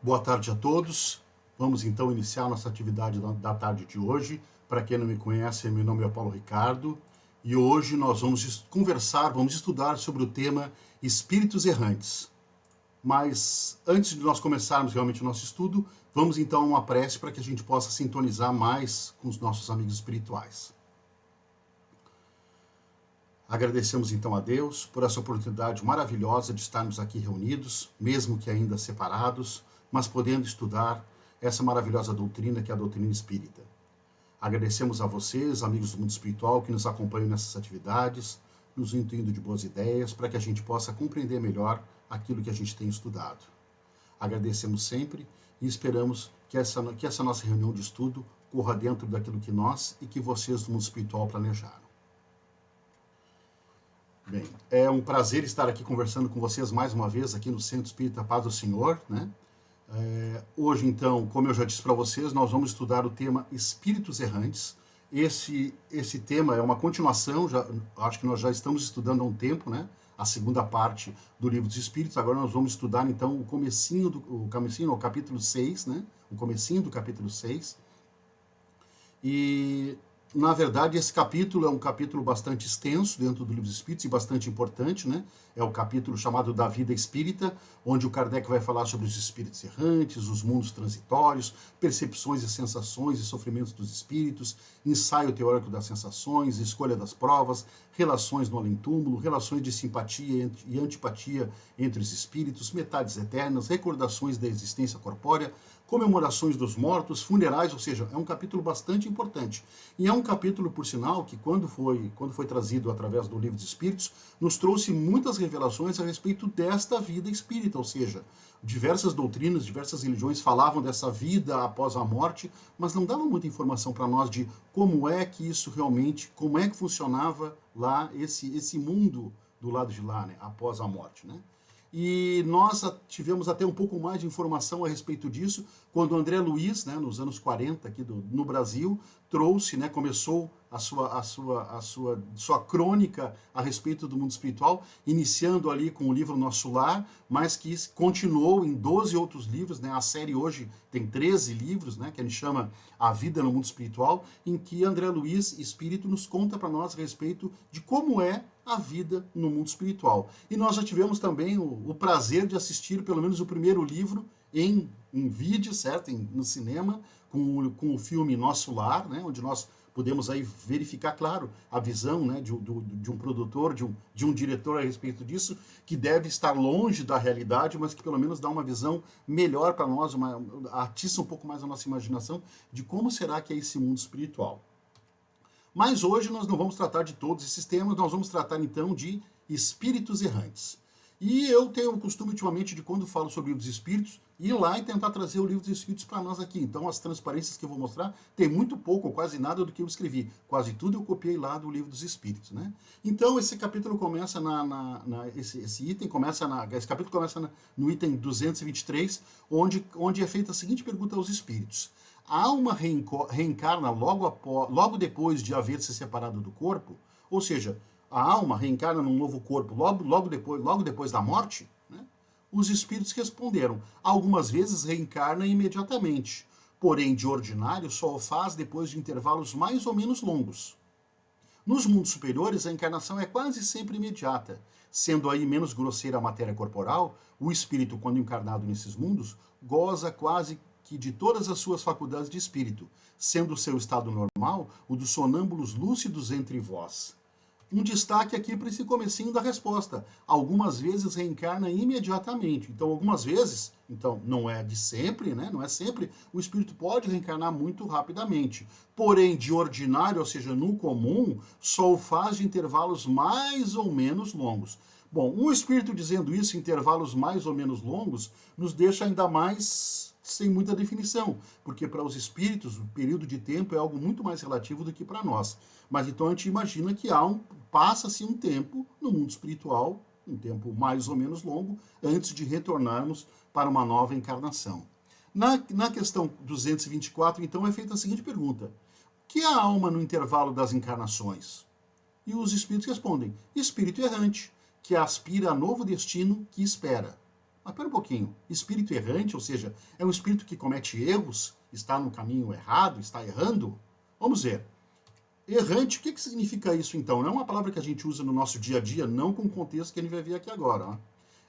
Boa tarde a todos. Vamos então iniciar nossa atividade da tarde de hoje. Para quem não me conhece, meu nome é Paulo Ricardo e hoje nós vamos conversar, vamos estudar sobre o tema Espíritos Errantes. Mas antes de nós começarmos realmente o nosso estudo, vamos então a uma prece para que a gente possa sintonizar mais com os nossos amigos espirituais. Agradecemos então a Deus por essa oportunidade maravilhosa de estarmos aqui reunidos, mesmo que ainda separados, mas podendo estudar essa maravilhosa doutrina que é a doutrina espírita. Agradecemos a vocês, amigos do mundo espiritual, que nos acompanham nessas atividades, nos intuindo de boas ideias, para que a gente possa compreender melhor aquilo que a gente tem estudado. Agradecemos sempre e esperamos que essa nossa reunião de estudo corra dentro daquilo que nós e que vocês do mundo espiritual planejaram. Bem, é um prazer estar aqui conversando com vocês mais uma vez aqui no Centro Espírita Paz do Senhor, né? Hoje, então, como eu já disse para vocês, nós vamos estudar o tema Espíritos Errantes. Esse tema é uma continuação, acho que nós já estamos estudando há um tempo, né? A segunda parte do Livro dos Espíritos. Agora nós vamos estudar, então, o capítulo 6, né? O comecinho do capítulo 6. E, na verdade, esse capítulo é um capítulo bastante extenso dentro do Livro dos Espíritos e bastante importante, né? É o capítulo chamado da vida espírita, onde o Kardec vai falar sobre os espíritos errantes, os mundos transitórios, percepções e sensações e sofrimentos dos espíritos, ensaio teórico das sensações, escolha das provas, relações no além-túmulo, relações de simpatia e antipatia entre os espíritos, metades eternas, recordações da existência corpórea, comemorações dos mortos, funerais, ou seja, é um capítulo bastante importante. E é um capítulo, por sinal, que quando foi trazido através do Livro dos Espíritos, nos trouxe muitas revelações a respeito desta vida espírita, ou seja, diversas doutrinas, diversas religiões falavam dessa vida após a morte, mas não davam muita informação para nós de como é que isso realmente, como é que funcionava lá esse mundo do lado de lá, né, após a morte, né? E nós tivemos até um pouco mais de informação a respeito disso quando o André Luiz, né, nos anos 40 aqui no Brasil, trouxe, né, começou a sua crônica a respeito do mundo espiritual, iniciando ali com o livro Nosso Lar, mas que continuou em 12 outros livros, né? A série hoje tem 13 livros, né, que a gente chama A Vida no Mundo Espiritual, em que André Luiz, espírito, nos conta para nós a respeito de como é a vida no mundo espiritual. E nós já tivemos também o prazer de assistir pelo menos o primeiro livro em vídeo, certo? No cinema, com o filme Nosso Lar, né? Onde nós podemos aí verificar, claro, a visão, né, de um produtor, de um diretor a respeito disso, que deve estar longe da realidade, mas que pelo menos dá uma visão melhor para nós, atiça um pouco mais a nossa imaginação de como será que é esse mundo espiritual. Mas hoje nós não vamos tratar de todos esses temas, nós vamos tratar então de espíritos errantes. E eu tenho o costume ultimamente de, quando falo sobre livros espíritos, ir lá e tentar trazer o livro dos espíritos para nós aqui. Então as transparências que eu vou mostrar tem muito pouco ou quase nada do que eu escrevi. Quase tudo eu copiei lá do livro dos espíritos, né? Então esse capítulo começa esse capítulo começa no item 223, onde é feita a seguinte pergunta aos espíritos. A alma reencarna logo depois de haver se separado do corpo? Ou seja, a alma reencarna num novo corpo logo depois da morte? Né? Os espíritos responderam, algumas vezes reencarna imediatamente, porém, de ordinário, só o faz depois de intervalos mais ou menos longos. Nos mundos superiores, a encarnação é quase sempre imediata. Sendo aí menos grosseira a matéria corporal, o espírito, quando encarnado nesses mundos, goza quase que de todas as suas faculdades de espírito, sendo o seu estado normal o dos sonâmbulos lúcidos entre vós. Um destaque aqui para esse comecinho da resposta. Algumas vezes reencarna imediatamente. Então, algumas vezes, não é de sempre, né? Não é sempre, o espírito pode reencarnar muito rapidamente. Porém, de ordinário, ou seja, no comum, só o faz de intervalos mais ou menos longos. Bom, um espírito dizendo isso, intervalos mais ou menos longos, nos deixa ainda mais sem muita definição, porque para os espíritos o período de tempo é algo muito mais relativo do que para nós. Mas então a gente imagina que passa-se um tempo no mundo espiritual, um tempo mais ou menos longo, antes de retornarmos para uma nova encarnação. Na questão 224, então, é feita a seguinte pergunta: o que é a alma no intervalo das encarnações? E os espíritos respondem: espírito errante, que aspira a novo destino que espera. Mas pera um pouquinho, espírito errante, ou seja, é um espírito que comete erros, está no caminho errado, está errando? Vamos ver. Errante, o que significa isso então? Não é uma palavra que a gente usa no nosso dia a dia, não com o contexto que a gente vai ver aqui agora. Ó.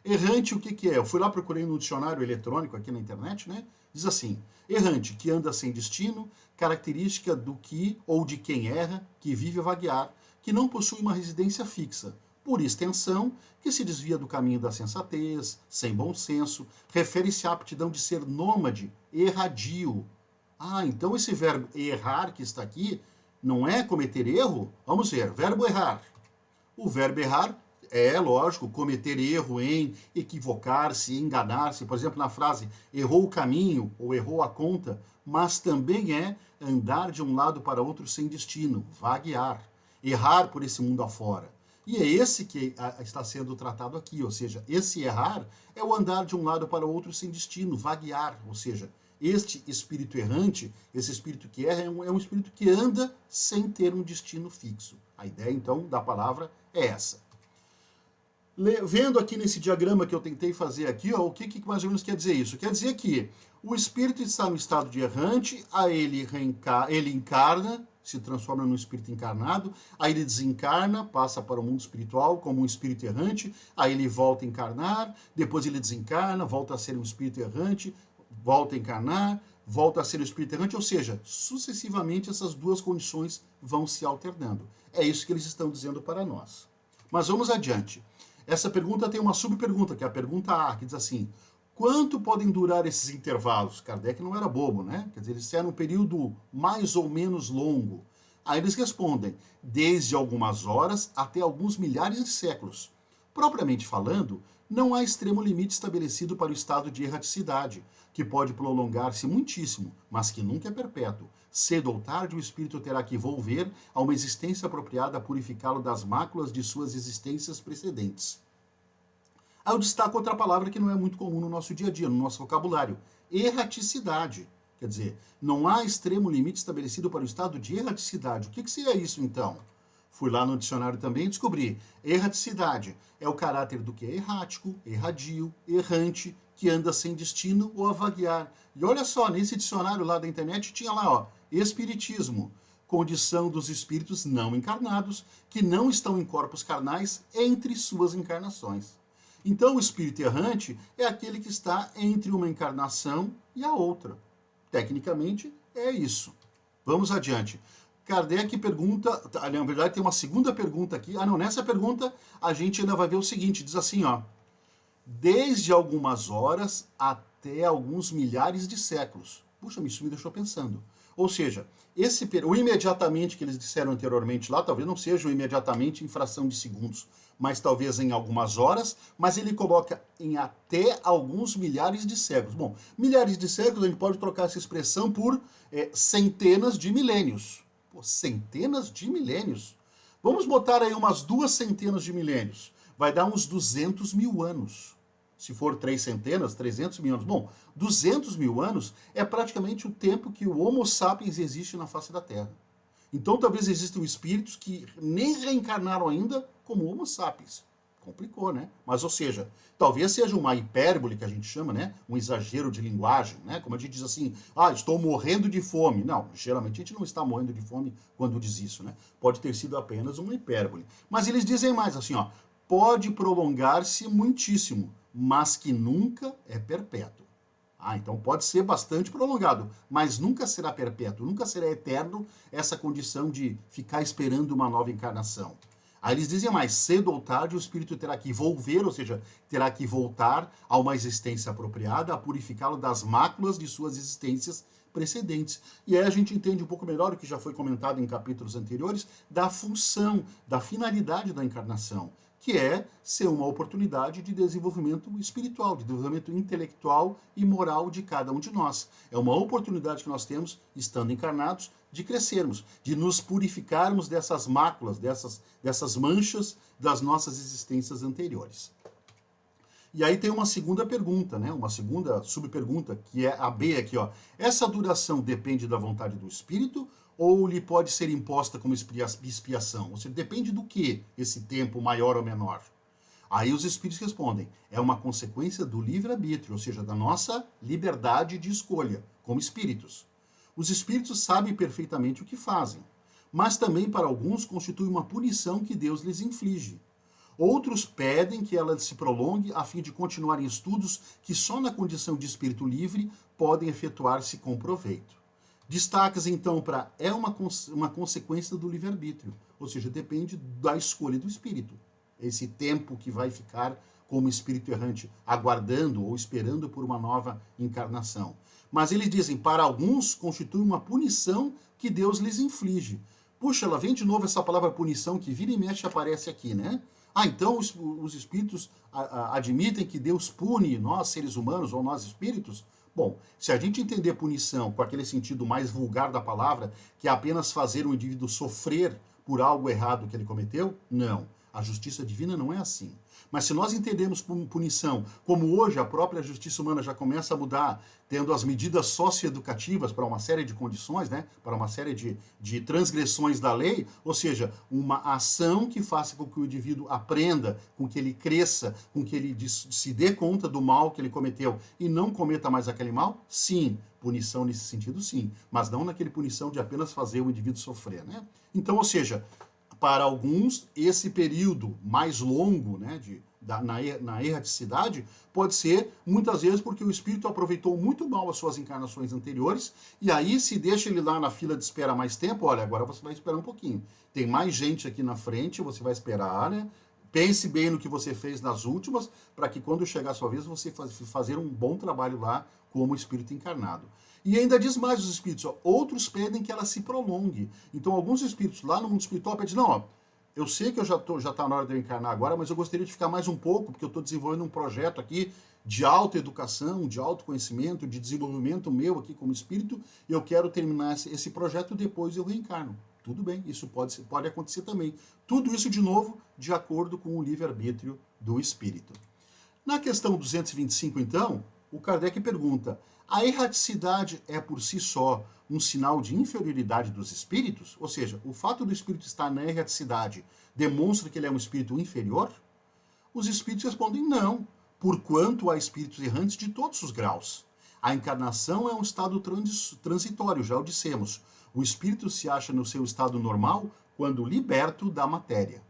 Errante, o que é? Eu fui lá, procurei no dicionário eletrônico aqui na internet, né? Diz assim, errante, que anda sem destino, característica do que ou de quem erra, que vive a vaguear, que não possui uma residência fixa, por extensão, que se desvia do caminho da sensatez, sem bom senso, refere-se à aptidão de ser nômade, erradio. Ah, então esse verbo errar que está aqui não é cometer erro? Vamos ver, verbo errar. O verbo errar é, lógico, cometer erro em equivocar-se, enganar-se, por exemplo, na frase errou o caminho ou errou a conta, mas também é andar de um lado para outro sem destino, vaguear, errar por esse mundo afora. E é esse que está sendo tratado aqui, ou seja, esse errar é o andar de um lado para o outro sem destino, vaguear, ou seja, este espírito errante, esse espírito que erra, é um espírito que anda sem ter um destino fixo. A ideia, então, da palavra é essa. Vendo aqui nesse diagrama que eu tentei fazer aqui, ó, o que mais ou menos quer dizer isso? Quer dizer que o espírito está no estado de errante, aí ele encarna, se transforma num espírito encarnado, aí ele desencarna, passa para o mundo espiritual como um espírito errante, aí ele volta a encarnar, depois ele desencarna, volta a ser um espírito errante, volta a encarnar, volta a ser um espírito errante, ou seja, sucessivamente essas duas condições vão se alternando. É isso que eles estão dizendo para nós. Mas vamos adiante. Essa pergunta tem uma subpergunta, que é a pergunta A, que diz assim, quanto podem durar esses intervalos? Kardec não era bobo, né? Quer dizer, eles eram um período mais ou menos longo. Aí eles respondem, desde algumas horas até alguns milhares de séculos. Propriamente falando, não há extremo limite estabelecido para o estado de erraticidade, que pode prolongar-se muitíssimo, mas que nunca é perpétuo. Cedo ou tarde, o espírito terá que volver a uma existência apropriada a purificá-lo das máculas de suas existências precedentes. Aí eu destaco outra palavra que não é muito comum no nosso dia a dia, no nosso vocabulário, erraticidade. Quer dizer, não há extremo limite estabelecido para o estado de erraticidade. O que seria isso, então? Fui lá no dicionário também e descobri. Erraticidade é o caráter do que é errático, erradio, errante, que anda sem destino ou a vaguear. E olha só, nesse dicionário lá da internet tinha lá, ó, espiritismo, condição dos espíritos não encarnados, que não estão em corpos carnais entre suas encarnações. Então o espírito errante é aquele que está entre uma encarnação e a outra. Tecnicamente é isso. Vamos adiante. Kardec pergunta, na verdade tem uma segunda pergunta aqui. Ah não, nessa pergunta a gente ainda vai ver o seguinte, diz assim, ó, desde algumas horas até alguns milhares de séculos. Puxa, isso me deixou pensando. Ou seja, o imediatamente que eles disseram anteriormente lá, talvez não seja o imediatamente em fração de segundos, mas talvez em algumas horas, mas ele coloca em até alguns milhares de séculos. Bom, milhares de séculos a gente pode trocar essa expressão por centenas de milênios. Pô, centenas de milênios. Vamos botar aí umas 2 centenas de milênios. Vai dar uns 200 mil anos. Se for 3 centenas, 300 mil anos. Bom, 200 mil anos é praticamente o tempo que o Homo sapiens existe na face da Terra. Então talvez existam espíritos que nem reencarnaram ainda como Homo sapiens. Complicou, né? Mas, ou seja, talvez seja uma hipérbole que a gente chama, né? Um exagero de linguagem, né? Como a gente diz assim, ah, estou morrendo de fome. Não, geralmente a gente não está morrendo de fome quando diz isso, né? Pode ter sido apenas uma hipérbole. Mas eles dizem mais assim, ó, pode prolongar-se muitíssimo, mas que nunca é perpétuo. Ah, então pode ser bastante prolongado, mas nunca será perpétuo, nunca será eterno essa condição de ficar esperando uma nova encarnação. Aí eles dizem mais, cedo ou tarde o espírito terá que volver, ou seja, terá que voltar a uma existência apropriada, a purificá-lo das máculas de suas existências precedentes. E aí a gente entende um pouco melhor o que já foi comentado em capítulos anteriores, da função, da finalidade da encarnação, que é ser uma oportunidade de desenvolvimento espiritual, de desenvolvimento intelectual e moral de cada um de nós. É uma oportunidade que nós temos, estando encarnados, de crescermos, de nos purificarmos dessas máculas, dessas manchas das nossas existências anteriores. E aí tem uma segunda pergunta, né? Uma segunda subpergunta, que é a B aqui, ó. Essa duração depende da vontade do espírito ou lhe pode ser imposta como expiação? Ou seja, depende do que esse tempo maior ou menor? Aí os espíritos respondem, é uma consequência do livre-arbítrio, ou seja, da nossa liberdade de escolha, como espíritos. Os espíritos sabem perfeitamente o que fazem, mas também para alguns constitui uma punição que Deus lhes inflige. Outros pedem que ela se prolongue a fim de continuarem estudos que só na condição de espírito livre podem efetuar-se com proveito. Destaques então para uma consequência do livre-arbítrio, ou seja, depende da escolha do espírito. Esse tempo que vai ficar como espírito errante, aguardando ou esperando por uma nova encarnação. Mas eles dizem, para alguns constitui uma punição que Deus lhes inflige. Puxa, ela vem de novo essa palavra punição que vira e mexe aparece aqui, né? Ah, então os espíritos admitem que Deus pune nós, seres humanos, ou nós espíritos? Bom, se a gente entender punição com aquele sentido mais vulgar da palavra, que é apenas fazer o indivíduo sofrer por algo errado que ele cometeu, não. A justiça divina não é assim. Mas se nós entendemos punição, como hoje a própria justiça humana já começa a mudar, tendo as medidas socioeducativas para uma série de condições, né, para uma série de transgressões da lei, ou seja, uma ação que faça com que o indivíduo aprenda, com que ele cresça, com que ele se dê conta do mal que ele cometeu e não cometa mais aquele mal, sim, punição nesse sentido sim, mas não naquele punição de apenas fazer o indivíduo sofrer, né? Então, ou seja, para alguns, esse período mais longo, né, na erraticidade pode ser, muitas vezes, porque o espírito aproveitou muito mal as suas encarnações anteriores, e aí se deixa ele lá na fila de espera mais tempo, olha, agora você vai esperar um pouquinho. Tem mais gente aqui na frente, você vai esperar, né? Pense bem no que você fez nas últimas, para que quando chegar a sua vez, você fazer um bom trabalho lá como espírito encarnado. E ainda diz mais os espíritos, ó, outros pedem que ela se prolongue. Então alguns espíritos lá no mundo espiritual pedem, não, ó, eu sei que já está na hora de eu encarnar agora, mas eu gostaria de ficar mais um pouco, porque eu estou desenvolvendo um projeto aqui de autoeducação, de autoconhecimento, de desenvolvimento meu aqui como espírito, e eu quero terminar esse projeto, depois eu reencarno. Tudo bem, isso pode acontecer também. Tudo isso, de novo, de acordo com o livre-arbítrio do espírito. Na questão 225, então, o Kardec pergunta, a erraticidade é por si só um sinal de inferioridade dos espíritos? Ou seja, o fato do espírito estar na erraticidade demonstra que ele é um espírito inferior? Os espíritos respondem não, porquanto há espíritos errantes de todos os graus. A encarnação é um estado transitório, já o dissemos. O espírito se acha no seu estado normal quando liberto da matéria.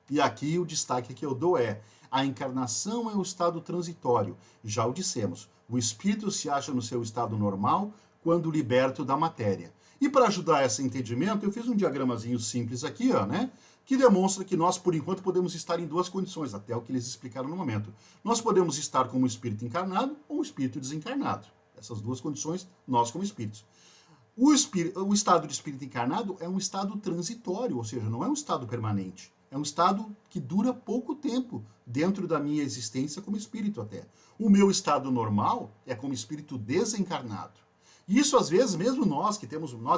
E aqui o destaque que eu dou é, a encarnação é um estado transitório, já o dissemos. O espírito se acha no seu estado normal quando liberto da matéria. E para ajudar esse entendimento, eu fiz um diagramazinho simples aqui, ó, né? Que demonstra que nós, por enquanto, podemos estar em duas condições, até o que eles explicaram no momento. Nós podemos estar como espírito encarnado ou um espírito desencarnado. Essas duas condições, nós como espíritos. O estado de espírito encarnado é um estado transitório, ou seja, não é um estado permanente. É um estado que dura pouco tempo dentro da minha existência como espírito até. O meu estado normal é como espírito desencarnado. E isso, às vezes, mesmo nós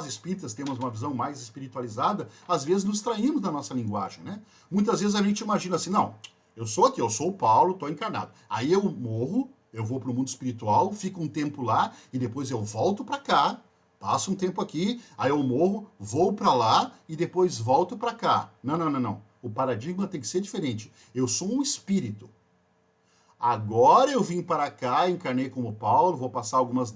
espíritas, temos uma visão mais espiritualizada, às vezes nos traímos da nossa linguagem, né? Muitas vezes a gente imagina assim, não, eu sou aqui, eu sou o Paulo, estou encarnado. Aí eu morro, eu vou para o mundo espiritual, fico um tempo lá e depois eu volto para cá, passo um tempo aqui, aí eu morro, vou para lá e depois volto para cá. Não, não, não, não. O paradigma tem que ser diferente. Eu sou um espírito. Agora eu vim para cá, encarnei como Paulo, vou passar algumas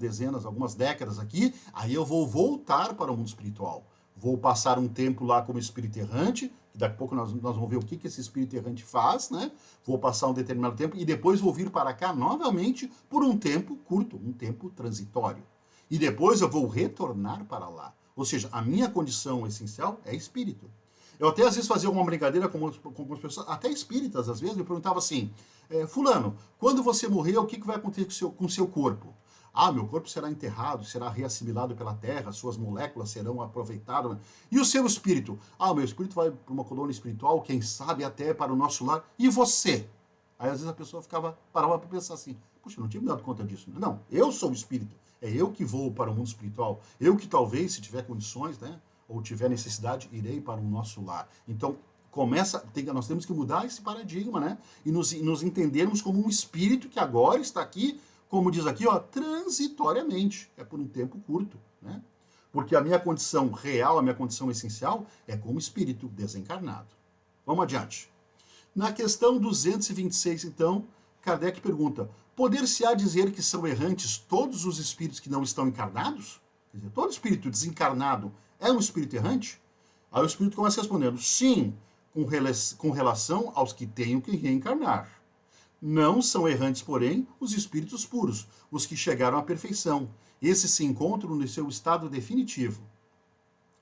décadas aqui, aí eu vou voltar para o mundo espiritual. Vou passar um tempo lá como espírito errante, que daqui a pouco nós vamos ver o que esse espírito errante faz, né? Vou passar um determinado tempo e depois vou vir para cá novamente por um tempo curto, um tempo transitório. E depois eu vou retornar para lá. Ou seja, a minha condição essencial é espírito. Eu até às vezes fazia uma brincadeira com as pessoas, até espíritas às vezes, me perguntava assim, fulano, quando você morrer, o que vai acontecer com o seu corpo? Ah, meu corpo será enterrado, será reassimilado pela terra, suas moléculas serão aproveitadas. E o seu espírito? Ah, o meu espírito vai para uma colônia espiritual, quem sabe até para o nosso lar. E você? Aí às vezes a pessoa parava para pensar assim, puxa, eu não tinha me dado conta disso. Não, eu sou o espírito, é eu que vou para o mundo espiritual. Eu que talvez, se tiver condições, né, ou tiver necessidade, irei para o nosso lar. Então, nós temos que mudar esse paradigma, né? E nos entendermos como um espírito que agora está aqui, como diz aqui, ó, transitoriamente. É por um tempo curto, né? Porque a minha condição real, a minha condição essencial é como espírito desencarnado. Vamos adiante. Na questão 226, então, Kardec pergunta: poder-se-á dizer que são errantes todos os espíritos que não estão encarnados? Quer dizer, todo espírito desencarnado é um espírito errante? Aí o espírito começa respondendo: sim, com relação aos que tenham que reencarnar. Não são errantes, porém, os espíritos puros, os que chegaram à perfeição. Esses se encontram no seu estado definitivo.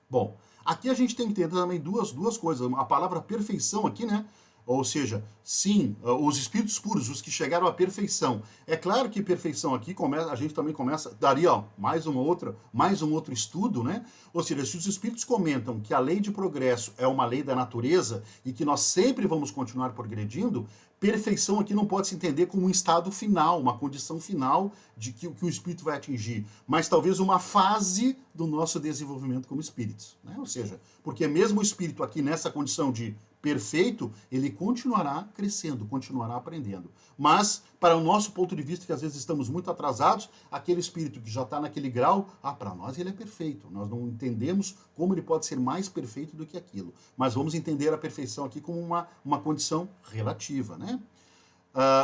Bom, aqui a gente tem que ter também duas coisas. A palavra perfeição aqui, né? Ou seja, sim, os espíritos puros, os que chegaram à perfeição. É claro que perfeição aqui a gente também começa, daria mais um outro estudo, né? Ou seja, se os espíritos comentam que a lei de progresso é uma lei da natureza e que nós sempre vamos continuar progredindo, perfeição aqui não pode se entender como um estado final, uma condição final de que o espírito vai atingir, mas talvez uma fase do nosso desenvolvimento como espíritos, né? Ou seja, porque mesmo o espírito aqui nessa condição de perfeito, ele continuará crescendo, continuará aprendendo. Mas, para o nosso ponto de vista, que às vezes estamos muito atrasados, aquele espírito que já está naquele grau, para nós ele é perfeito. Nós não entendemos como ele pode ser mais perfeito do que aquilo. Mas vamos entender a perfeição aqui como uma condição relativa, né?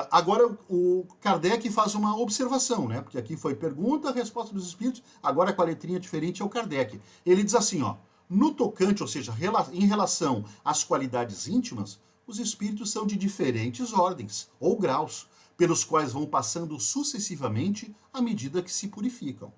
Agora, o Kardec faz uma observação, né? Porque aqui foi pergunta, resposta dos espíritos, agora com a letrinha diferente é o Kardec. Ele diz assim, ó: no tocante, ou seja, em relação às qualidades íntimas, os espíritos são de diferentes ordens ou graus, pelos quais vão passando sucessivamente à medida que se purificam.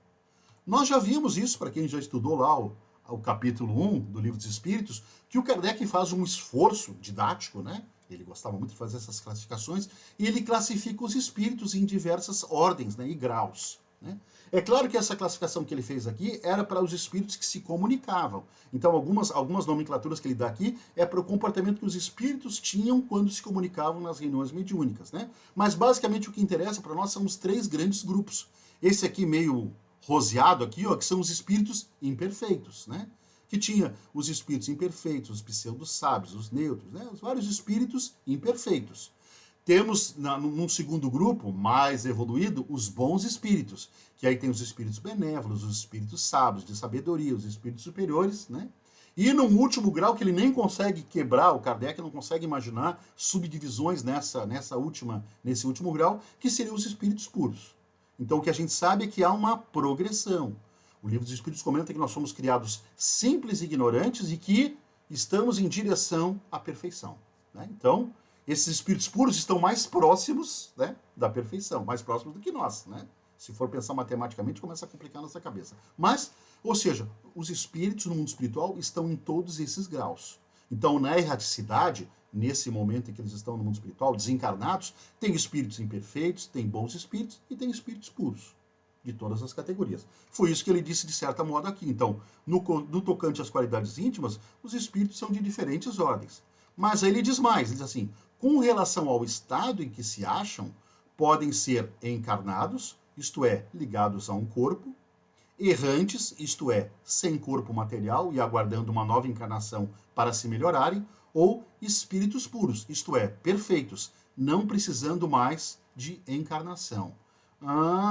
Nós já vimos isso, para quem já estudou lá o capítulo 1 do Livro dos Espíritos, que o Kardec faz um esforço didático, né? Ele gostava muito de fazer essas classificações, e ele classifica os espíritos em diversas ordens, né, e graus, né? É claro que essa classificação que ele fez aqui era para os espíritos que se comunicavam. Então, algumas nomenclaturas que ele dá aqui é para o comportamento que os espíritos tinham quando se comunicavam nas reuniões mediúnicas, né? Mas, basicamente, o que interessa para nós são os três grandes grupos. Esse aqui meio roseado aqui, ó, que são os espíritos imperfeitos, né? Que tinha os espíritos imperfeitos, os pseudo-sábios, os neutros, né? Os vários espíritos imperfeitos. Temos, num segundo grupo, mais evoluído, os bons espíritos, que aí tem os espíritos benévolos, os espíritos sábios, de sabedoria, os espíritos superiores, né? E num último grau, que ele nem consegue quebrar, o Kardec não consegue imaginar subdivisões nesse último grau, que seriam os espíritos puros. Então, o que a gente sabe é que há uma progressão. O Livro dos Espíritos comenta que nós somos criados simples e ignorantes e que estamos em direção à perfeição, né? Então, esses espíritos puros estão mais próximos, né, da perfeição, mais próximos do que nós, né? Se for pensar matematicamente, começa a complicar a nossa cabeça. Mas, ou seja, os espíritos no mundo espiritual estão em todos esses graus. Então, na erraticidade, nesse momento em que eles estão no mundo espiritual, desencarnados, tem espíritos imperfeitos, tem bons espíritos e tem espíritos puros, de todas as categorias. Foi isso que ele disse de certa modo aqui. Então, no tocante às qualidades íntimas, os espíritos são de diferentes ordens. Mas aí ele diz mais, ele diz assim: com relação ao estado em que se acham, podem ser encarnados, isto é, ligados a um corpo, errantes, isto é, sem corpo material e aguardando uma nova encarnação para se melhorarem, ou espíritos puros, isto é, perfeitos, não precisando mais de encarnação.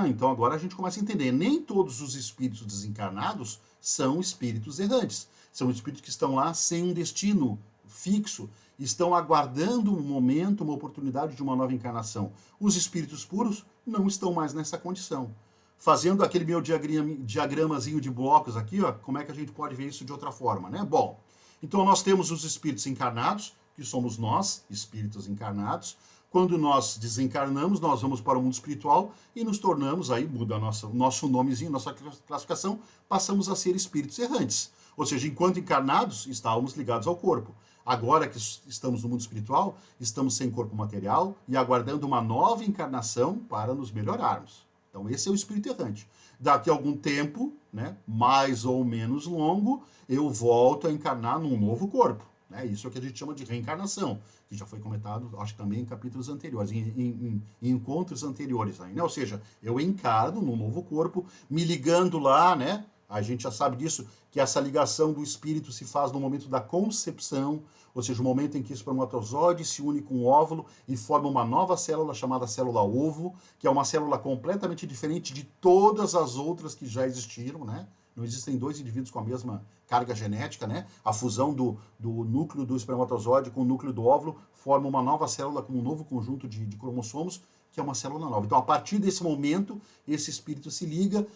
Então agora a gente começa a entender. Nem todos os espíritos desencarnados são espíritos errantes. São espíritos que estão lá sem um destino fixo, estão aguardando um momento, uma oportunidade de uma nova encarnação. Os espíritos puros não estão mais nessa condição. Fazendo aquele meu diagramazinho de blocos aqui, ó, como é que a gente pode ver isso de outra forma, né? Bom, então nós temos os espíritos encarnados, que somos nós, espíritos encarnados. Quando nós desencarnamos, nós vamos para o mundo espiritual e nos tornamos, aí muda nosso nomezinho, nossa classificação, passamos a ser espíritos errantes. Ou seja, enquanto encarnados, estávamos ligados ao corpo. Agora que estamos no mundo espiritual, estamos sem corpo material e aguardando uma nova encarnação para nos melhorarmos. Então esse é o espírito errante. Daqui a algum tempo, né, mais ou menos longo, eu volto a encarnar num novo corpo. Isso é o que a gente chama de reencarnação, que já foi comentado, acho que também em capítulos anteriores, em encontros anteriores. Aí, né? Ou seja, eu encarno num novo corpo, me ligando lá, né? A gente já sabe disso, que essa ligação do espírito se faz no momento da concepção, ou seja, o momento em que o espermatozoide se une com o óvulo e forma uma nova célula chamada célula-ovo, que é uma célula completamente diferente de todas as outras que já existiram, né? Não existem dois indivíduos com a mesma carga genética, né? A fusão do núcleo do espermatozoide com o núcleo do óvulo forma uma nova célula com um novo conjunto de cromossomos, que é uma célula nova. Então, a partir desse momento, esse espírito se liga,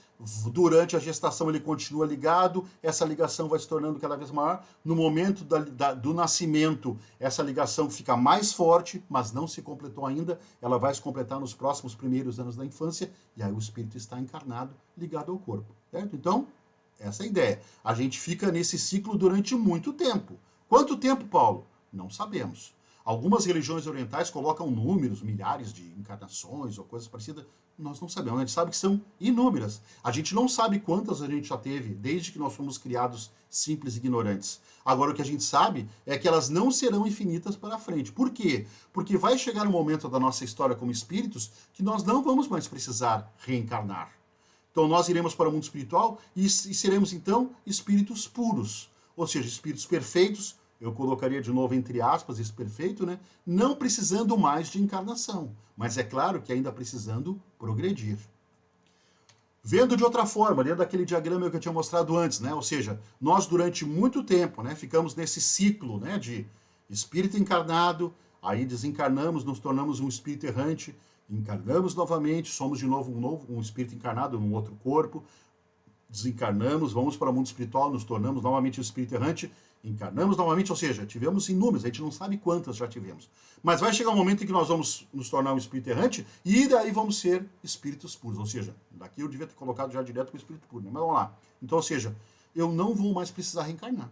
durante a gestação ele continua ligado, essa ligação vai se tornando cada vez maior. No momento do nascimento, essa ligação fica mais forte, mas não se completou ainda, ela vai se completar nos próximos primeiros anos da infância, e aí o espírito está encarnado, ligado ao corpo, certo? Então, essa é a ideia. A gente fica nesse ciclo durante muito tempo. Quanto tempo, Paulo? Não sabemos. Algumas religiões orientais colocam números, milhares de encarnações ou coisas parecidas. Nós não sabemos. A gente sabe que são inúmeras. A gente não sabe quantas a gente já teve desde que nós fomos criados simples e ignorantes. Agora, o que a gente sabe é que elas não serão infinitas para frente. Por quê? Porque vai chegar um momento da nossa história como espíritos que nós não vamos mais precisar reencarnar. Então, nós iremos para o mundo espiritual e seremos, então, espíritos puros. Ou seja, espíritos perfeitos. Eu colocaria de novo entre aspas esse perfeito, né? Não precisando mais de encarnação, mas é claro que ainda precisando progredir. Vendo de outra forma, dentro daquele diagrama que eu tinha mostrado antes, né? Ou seja, nós durante muito tempo, né, ficamos nesse ciclo, né, de espírito encarnado, aí desencarnamos, nos tornamos um espírito errante, encarnamos novamente, somos de novo um espírito encarnado num outro corpo, desencarnamos, vamos para o mundo espiritual, nos tornamos novamente um espírito errante, encarnamos novamente, ou seja, tivemos inúmeras, a gente não sabe quantas já tivemos. Mas vai chegar um momento em que nós vamos nos tornar um espírito errante e daí vamos ser espíritos puros. Ou seja, daqui eu devia ter colocado já direto com o espírito puro, né? Mas vamos lá. Então, ou seja, eu não vou mais precisar reencarnar,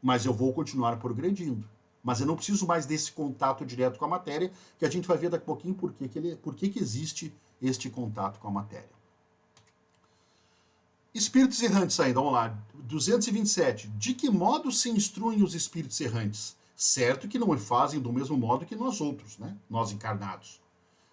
mas eu vou continuar progredindo. Mas eu não preciso mais desse contato direto com a matéria, que a gente vai ver daqui a pouquinho por que existe este contato com a matéria. Espíritos errantes ainda, vamos lá. 227. De que modo se instruem os espíritos errantes? Certo que não fazem do mesmo modo que nós outros, né? Nós encarnados.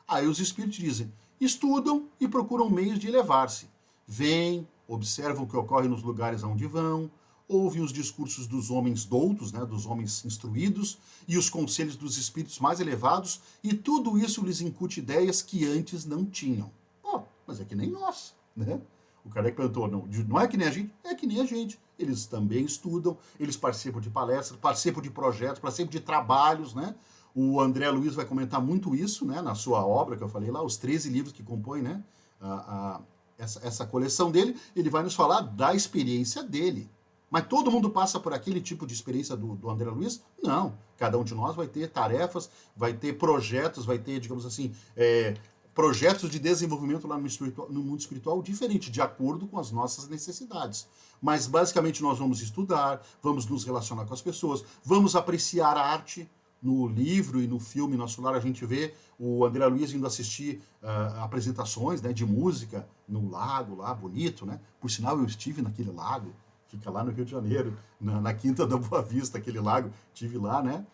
Aí os espíritos dizem, estudam e procuram meios de elevar-se. Vêm, observam o que ocorre nos lugares aonde vão, ouvem os discursos dos homens doutos, né, dos homens instruídos, e os conselhos dos espíritos mais elevados, e tudo isso lhes incute ideias que antes não tinham. Pô, mas é que nem nós, né? O Kardec perguntou, não é que nem a gente? É que nem a gente. Eles também estudam, eles participam de palestras, participam de projetos, participam de trabalhos, né? O André Luiz vai comentar muito isso, né, na sua obra que eu falei lá, os 13 livros que compõem, né, essa coleção dele, ele vai nos falar da experiência dele. Mas todo mundo passa por aquele tipo de experiência do André Luiz? Não. Cada um de nós vai ter tarefas, vai ter projetos, vai ter, digamos assim, projetos de desenvolvimento lá no mundo espiritual diferente, de acordo com as nossas necessidades. Mas, basicamente, nós vamos estudar, vamos nos relacionar com as pessoas, vamos apreciar a arte. No livro e no filme Nosso Lar, a gente vê o André Luiz indo assistir apresentações, né, de música no lago lá, bonito, né? Por sinal, eu estive naquele lago, fica lá no Rio de Janeiro, na Quinta da Boa Vista, aquele lago, estive lá, né?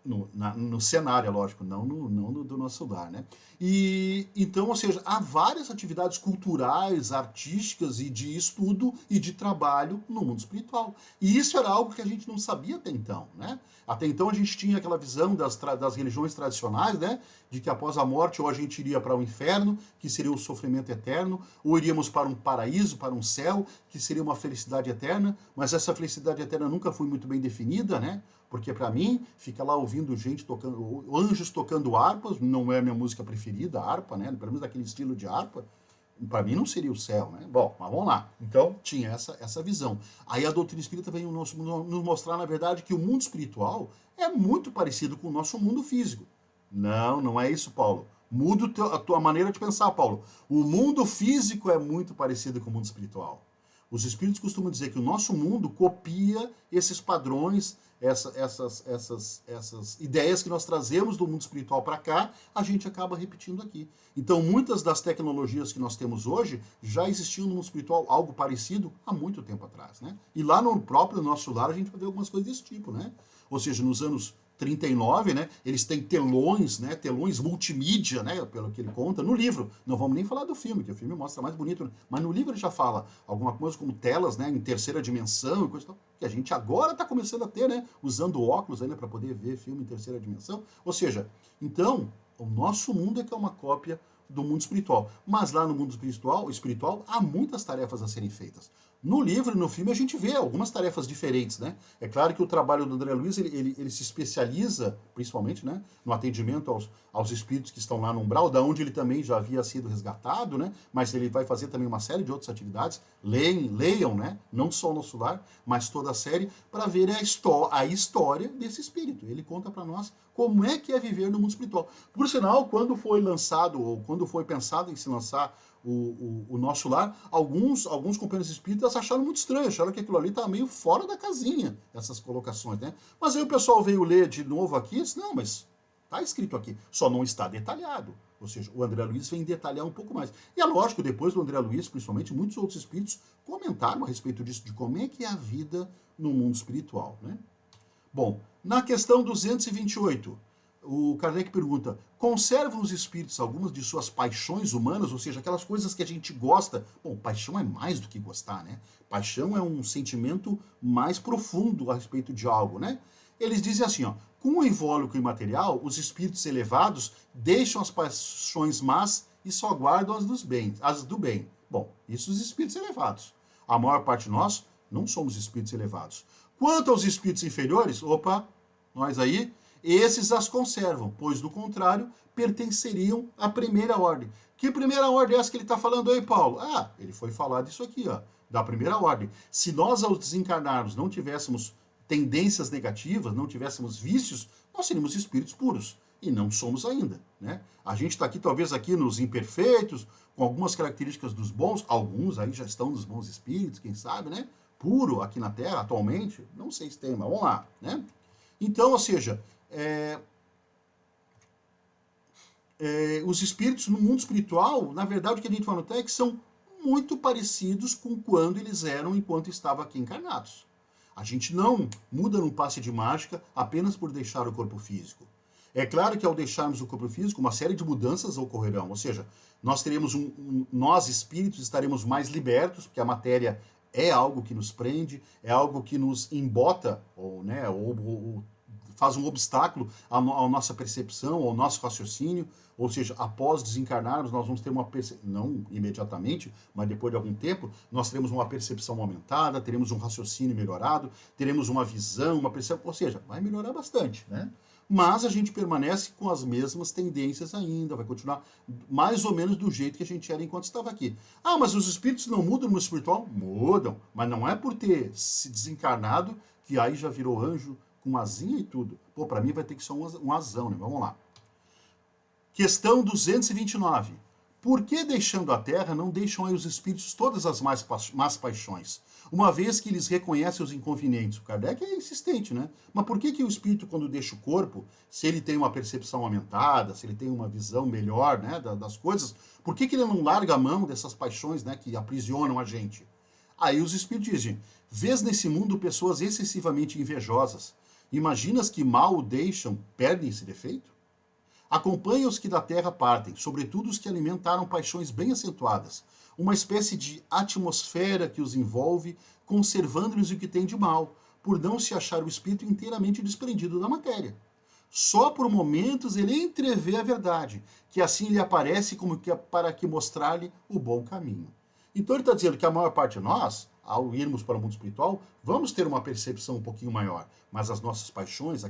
No cenário, é lógico, não do Nosso Lar, né? E então, ou seja, há várias atividades culturais, artísticas e de estudo e de trabalho no mundo espiritual. E isso era algo que a gente não sabia até então, né? Até então a gente tinha aquela visão das religiões tradicionais, né? De que após a morte ou a gente iria para o inferno, que seria o sofrimento eterno, ou iríamos para um paraíso, para um céu, que seria uma felicidade eterna, mas essa felicidade eterna nunca foi muito bem definida, né? Porque para mim, fica lá ouvindo gente tocando, anjos tocando harpas, não é a minha música preferida, a harpa, né? Pelo menos daquele estilo de harpa, para mim não seria o céu, né? Bom, mas vamos lá. Então, tinha essa visão. Aí a doutrina espírita vem nos mostrar, na verdade, que o mundo espiritual é muito parecido com o nosso mundo físico. Não é isso, Paulo. Muda a tua maneira de pensar, Paulo. O mundo físico é muito parecido com o mundo espiritual. Os espíritos costumam dizer que o nosso mundo copia esses padrões, essas ideias que nós trazemos do mundo espiritual para cá, a gente acaba repetindo aqui. Então, muitas das tecnologias que nós temos hoje já existiam no mundo espiritual, algo parecido, há muito tempo atrás, né? E lá no próprio Nosso Lar a gente vai ver algumas coisas desse tipo, né? Ou seja, nos anos 39, né, eles têm telões, né, telões multimídia, né, pelo que ele conta, no livro. Não vamos nem falar do filme, que o filme mostra mais bonito, né? Mas no livro ele já fala alguma coisa como telas, né, em terceira dimensão e coisa tal, que a gente agora está começando a ter, né, usando óculos ainda para poder ver filme em terceira dimensão. Ou seja, então, o nosso mundo é que é uma cópia do mundo espiritual. Mas lá no mundo espiritual há muitas tarefas a serem feitas. No livro e no filme a gente vê algumas tarefas diferentes, né? É claro que o trabalho do André Luiz, ele se especializa, principalmente, né, no atendimento aos espíritos que estão lá no umbral, da onde ele também já havia sido resgatado, né? Mas ele vai fazer também uma série de outras atividades. Leiam, né? Não só o Nosso Lar, mas toda a série, para ver a história desse espírito. Ele conta para nós como é que é viver no mundo espiritual. Por sinal, quando foi lançado, ou quando foi pensado em se lançar o Nosso Lar, alguns companheiros espíritas acharam muito estranho, acharam que aquilo ali estava meio fora da casinha, essas colocações, né? Mas aí o pessoal veio ler de novo aqui e disse, não, mas está escrito aqui, só não está detalhado. Ou seja, o André Luiz vem detalhar um pouco mais. E é lógico, depois do André Luiz, principalmente, muitos outros espíritos comentaram a respeito disso, de como é que é a vida no mundo espiritual, né? Bom, na questão 228, o Kardec pergunta, conservam os espíritos algumas de suas paixões humanas, ou seja, aquelas coisas que a gente gosta? Bom, paixão é mais do que gostar, né? Paixão é um sentimento mais profundo a respeito de algo, né? Eles dizem assim, ó, com o invólucro imaterial, os espíritos elevados deixam as paixões más e só guardam as do bem. Bom, isso os espíritos elevados. A maior parte de nós não somos espíritos elevados. Quanto aos espíritos inferiores, opa, nós aí, esses as conservam, pois, do contrário, pertenceriam à primeira ordem. Que primeira ordem é essa que ele está falando aí, Paulo? Ah, ele foi falar disso aqui, ó, da primeira ordem. Se nós, ao desencarnarmos, não tivéssemos tendências negativas, não tivéssemos vícios, nós seríamos espíritos puros. E não somos ainda, né? A gente está aqui, talvez, aqui nos imperfeitos, com algumas características dos bons, alguns aí já estão nos bons espíritos, quem sabe, né? Puro aqui na Terra, atualmente, não sei se tem, mas vamos lá, né? Então, ou seja, os espíritos no mundo espiritual, na verdade, o que a gente fala até é que são muito parecidos com quando eles eram enquanto estavam aqui encarnados. A gente não muda num passe de mágica apenas por deixar o corpo físico. É claro que ao deixarmos o corpo físico, uma série de mudanças ocorrerão, ou seja, nós teremos nós espíritos estaremos mais libertos, porque a matéria é algo que nos prende, é algo que nos embota, ou, né, ou faz um obstáculo à nossa percepção, ao nosso raciocínio, ou seja, após desencarnarmos, nós vamos ter uma percepção, não imediatamente, mas depois de algum tempo, nós teremos uma percepção aumentada, teremos um raciocínio melhorado, teremos uma visão, uma percepção, ou seja, vai melhorar bastante, né? Mas a gente permanece com as mesmas tendências ainda, vai continuar mais ou menos do jeito que a gente era enquanto estava aqui. Ah, mas os espíritos não mudam no mundo espiritual? Mudam, mas não é por ter se desencarnado que aí já virou anjo, com asinha e tudo. Pô, para mim vai ter que ser um asão, né? Vamos lá. Questão 229. Por que, deixando a Terra, não deixam aí os espíritos todas as más paixões? Uma vez que eles reconhecem os inconvenientes. O Kardec é insistente, né? Mas por que o espírito, quando deixa o corpo, se ele tem uma percepção aumentada, se ele tem uma visão melhor, né, das coisas, por que ele não larga a mão dessas paixões, né, que aprisionam a gente? Aí os espíritos dizem, vês nesse mundo pessoas excessivamente invejosas. Imaginas que mal o deixam, perdem esse defeito? Acompanha os que da terra partem, sobretudo os que alimentaram paixões bem acentuadas, uma espécie de atmosfera que os envolve, conservando-lhes o que tem de mal, por não se achar o espírito inteiramente desprendido da matéria. Só por momentos ele entrevê a verdade, que assim lhe aparece como que para que mostrar-lhe o bom caminho. Então ele está dizendo que a maior parte de nós, ao irmos para o mundo espiritual, vamos ter uma percepção um pouquinho maior, mas as nossas paixões,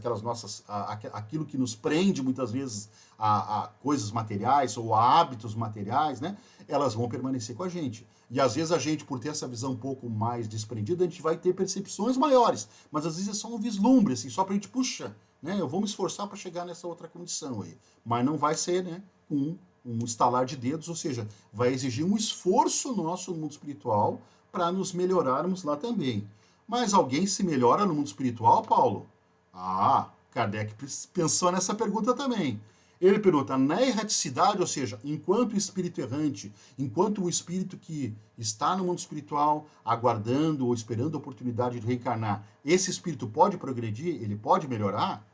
aquilo que nos prende muitas vezes a coisas materiais ou a hábitos materiais, né, elas vão permanecer com a gente. E às vezes a gente, por ter essa visão um pouco mais desprendida, a gente vai ter percepções maiores, mas às vezes é só um vislumbre, assim, só para a gente, puxa, né, eu vou me esforçar para chegar nessa outra condição aí. Mas não vai ser, né, um estalar de dedos, ou seja, vai exigir um esforço nosso no mundo espiritual para nos melhorarmos lá também. Mas alguém se melhora no mundo espiritual, Paulo? Ah, Kardec pensou nessa pergunta também. Ele pergunta, na erraticidade, ou seja, enquanto espírito errante, enquanto o espírito que está no mundo espiritual, aguardando ou esperando a oportunidade de reencarnar, esse espírito pode progredir? Ele pode melhorar?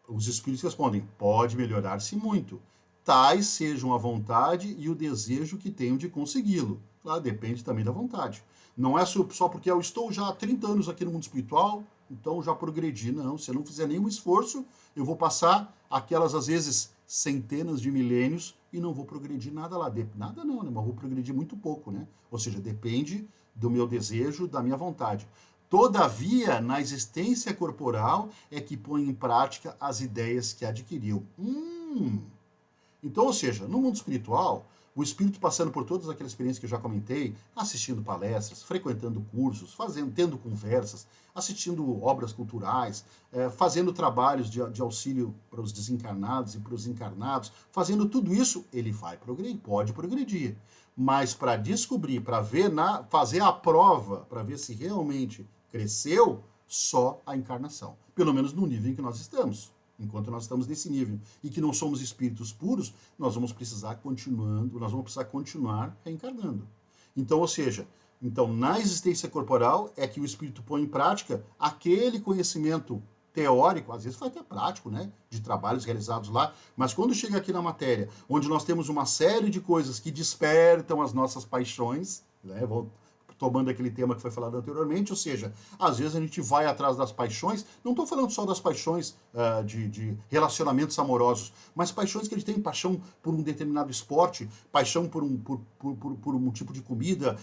Os espíritos respondem, pode melhorar-se muito. Tais sejam a vontade e o desejo que tenham de consegui-lo. Claro, depende também da vontade. Não é só porque eu estou já há 30 anos aqui no mundo espiritual, então já progredi. Não, se eu não fizer nenhum esforço, eu vou passar aquelas, às vezes, centenas de milênios e não vou progredir nada lá. Nada não, né? Mas vou progredir muito pouco, né? Ou seja, depende do meu desejo, da minha vontade. Todavia, na existência corporal é que põe em prática as ideias que adquiriu. Então, ou seja, no mundo espiritual, o espírito passando por todas aquelas experiências que eu já comentei, assistindo palestras, frequentando cursos, tendo conversas, assistindo obras culturais, fazendo trabalhos de auxílio para os desencarnados e para os encarnados, fazendo tudo isso, ele vai progredir, pode progredir. Mas para descobrir, para ver, fazer a prova, para ver se realmente cresceu, só a encarnação. Pelo menos no nível em que nós estamos. Enquanto nós estamos nesse nível e que não somos espíritos puros, nós vamos precisar continuar reencarnando. Então, ou seja, na existência corporal é que o espírito põe em prática aquele conhecimento teórico, às vezes foi até prático, né, de trabalhos realizados lá, mas quando chega aqui na matéria, onde nós temos uma série de coisas que despertam as nossas paixões, né, tomando aquele tema que foi falado anteriormente, ou seja, às vezes a gente vai atrás das paixões, não estou falando só das paixões de relacionamentos amorosos, mas paixões que a gente tem, paixão por um determinado esporte, paixão por um tipo de comida,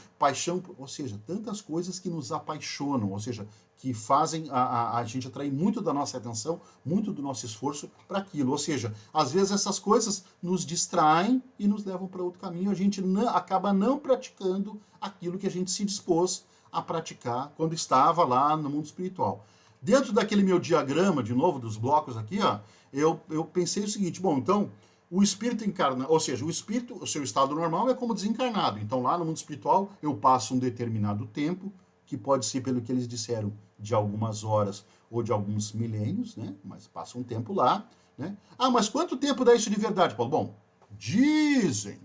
ou seja, tantas coisas que nos apaixonam, ou seja, que fazem a gente atrair muito da nossa atenção, muito do nosso esforço para aquilo. Ou seja, às vezes essas coisas nos distraem e nos levam para outro caminho, a gente acaba não praticando aquilo que a gente se dispôs a praticar quando estava lá no mundo espiritual. Dentro daquele meu diagrama, de novo, dos blocos aqui, ó, eu pensei o seguinte, bom, então, o espírito encarna, ou seja, o seu estado normal é como desencarnado. Então, lá no mundo espiritual, eu passo um determinado tempo, que pode ser, pelo que eles disseram, de algumas horas ou de alguns milênios, né? Mas passa um tempo lá, né? Ah, mas quanto tempo dá isso de verdade, Paulo? Bom, dizem,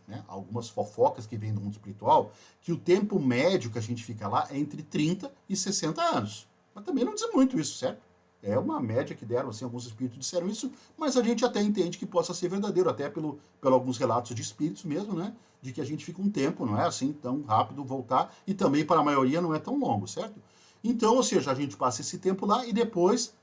né? Algumas fofocas que vêm do mundo espiritual, que o tempo médio que a gente fica lá é entre 30 e 60 anos. Mas também não diz muito isso, certo? É uma média que deram, assim, alguns espíritos disseram isso, mas a gente até entende que possa ser verdadeiro, até pelo alguns relatos de espíritos mesmo, né? De que a gente fica um tempo, não é assim tão rápido voltar, e também para a maioria não é tão longo, certo? Então, ou seja, a gente passa esse tempo lá e depois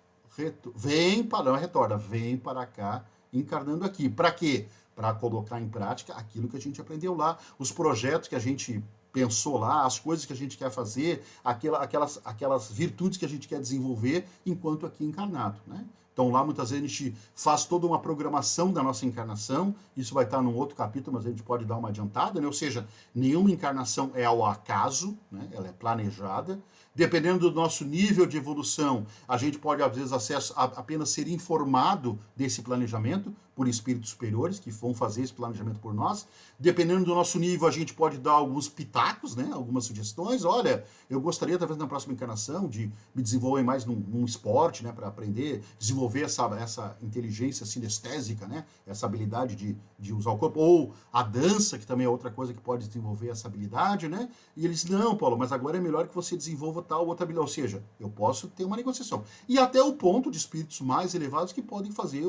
vem para cá, encarnando aqui. Para quê? Para colocar em prática aquilo que a gente aprendeu lá, os projetos que a gente pensou lá, as coisas que a gente quer fazer, aquelas virtudes que a gente quer desenvolver enquanto aqui encarnado, né? Então lá muitas vezes a gente faz toda uma programação da nossa encarnação, isso vai estar num outro capítulo, mas a gente pode dar uma adiantada, né? Ou seja, nenhuma encarnação é ao acaso, né? Ela é planejada. Dependendo do nosso nível de evolução, a gente pode, às vezes, apenas ser informado desse planejamento por espíritos superiores que vão fazer esse planejamento por nós. Dependendo do nosso nível, a gente pode dar alguns pitacos, né? Algumas sugestões. Olha, eu gostaria, talvez, na próxima encarnação, de me desenvolver mais num esporte, né? Para aprender, desenvolver essa inteligência sinestésica, né? Essa habilidade de usar o corpo. Ou a dança, que também é outra coisa que pode desenvolver essa habilidade, né? E eles, não, Paulo, mas agora é melhor que você desenvolva tal outra habilidade. Ou seja, eu posso ter uma negociação. E até o ponto de espíritos mais elevados que podem fazer